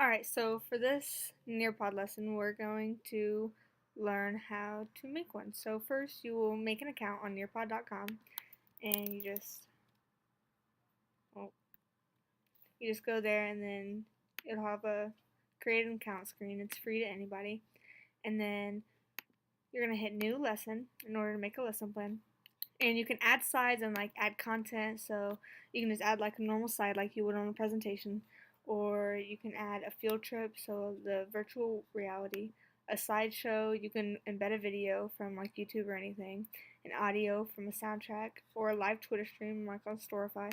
Alright, so for this Nearpod lesson, we're going to learn how to make one. So first, you will make an account on nearpod.com, and well, you just go there, and then it'll have a create an account screen. It's free to anybody. And then you're going to hit new lesson in order to make a lesson plan. And you can add slides and add content, so you can just add a normal slide like you would on a presentation, or you can add a field trip, so the virtual reality, a slideshow. You can embed a video from YouTube or anything, an audio from a soundtrack, or a live Twitter stream on Storify,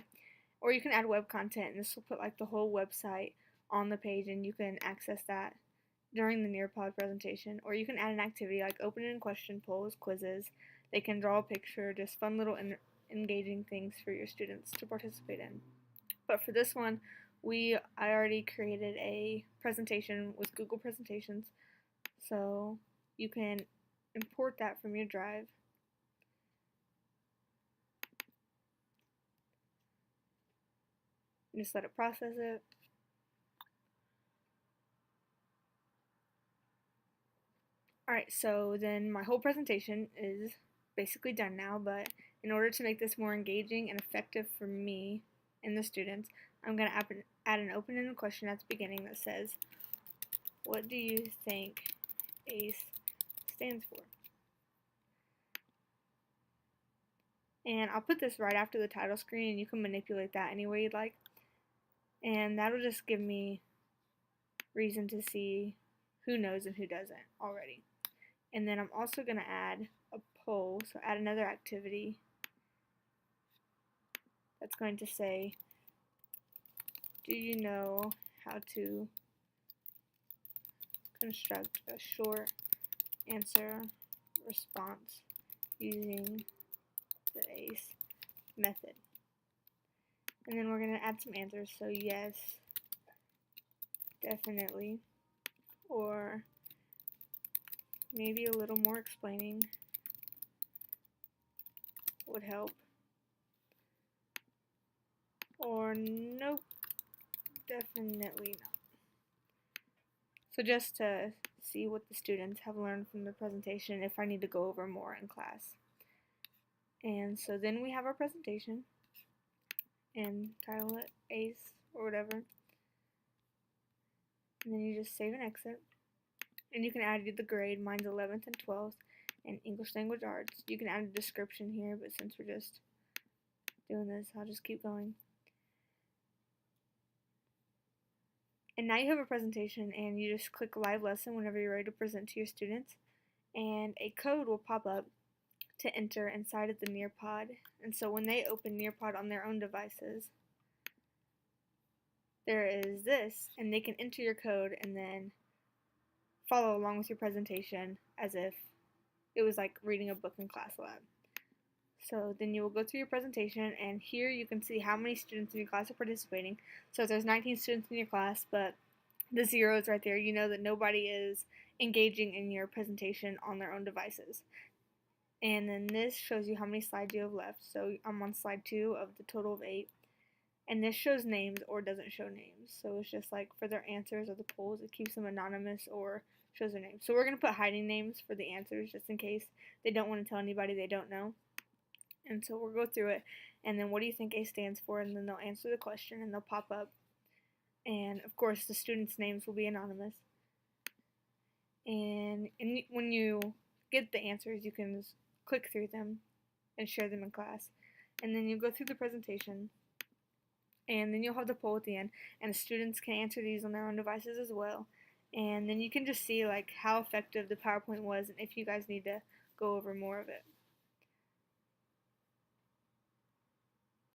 or you can add web content, and this will put the whole website on the page, and you can access that during the Nearpod presentation. Or you can add an activity like open-ended question polls, quizzes. They can draw a picture, just fun little engaging things for your students to participate in. But for this one, I already created a presentation with Google Presentations, so you can import that from your drive. Just let it process it. Alright, so then my whole presentation is basically done now, but in order to make this more engaging and effective for me and the students, I'm going to add an open-ended question at the beginning that says, what do you think ACE stands for? And I'll put this right after the title screen, and you can manipulate that any way you'd like. And that'll just give me reason to see who knows and who doesn't already. And then I'm also going to add a poll, so add another activity that's going to say, do you know how to construct a short answer response using the ACE method? And then we're going to add some answers, so yes, definitely, or maybe a little more explaining would help, or nope, definitely not. So just to see what the students have learned from the presentation, if I need to go over more in class. And so then we have our presentation, and title it ACE or whatever, and then you just save and exit. And you can add the grade. Mine's 11th and 12th, and English Language Arts. You can add a description here, but since we're just doing this, I'll just keep going. And now you have a presentation, and you just click Live Lesson whenever you're ready to present to your students, and a code will pop up to enter inside of the Nearpod. And so when they open Nearpod on their own devices, there is this, and they can enter your code and then follow along with your presentation as if it was like reading a book in class lab. So then you will go through your presentation, and here you can see how many students in your class are participating. So if there's 19 students in your class, but the zero is right there, you know that nobody is engaging in your presentation on their own devices. And then this shows you how many slides you have left. So I'm on slide 2 of the total of 8. And this shows names or doesn't show names. So it's just like for their answers or the polls, it keeps them anonymous or shows their names. So we're going to put hiding names for the answers just in case they don't want to tell anybody they don't know. And so we'll go through it, and then what do you think A stands for? And then they'll answer the question, and they'll pop up. And of course, the students' names will be anonymous. And when you get the answers, you can just click through them and share them in class. And then you go through the presentation, and then you'll have the poll at the end, and the students can answer these on their own devices as well. And then you can just see how effective the PowerPoint was, and if you guys need to go over more of it.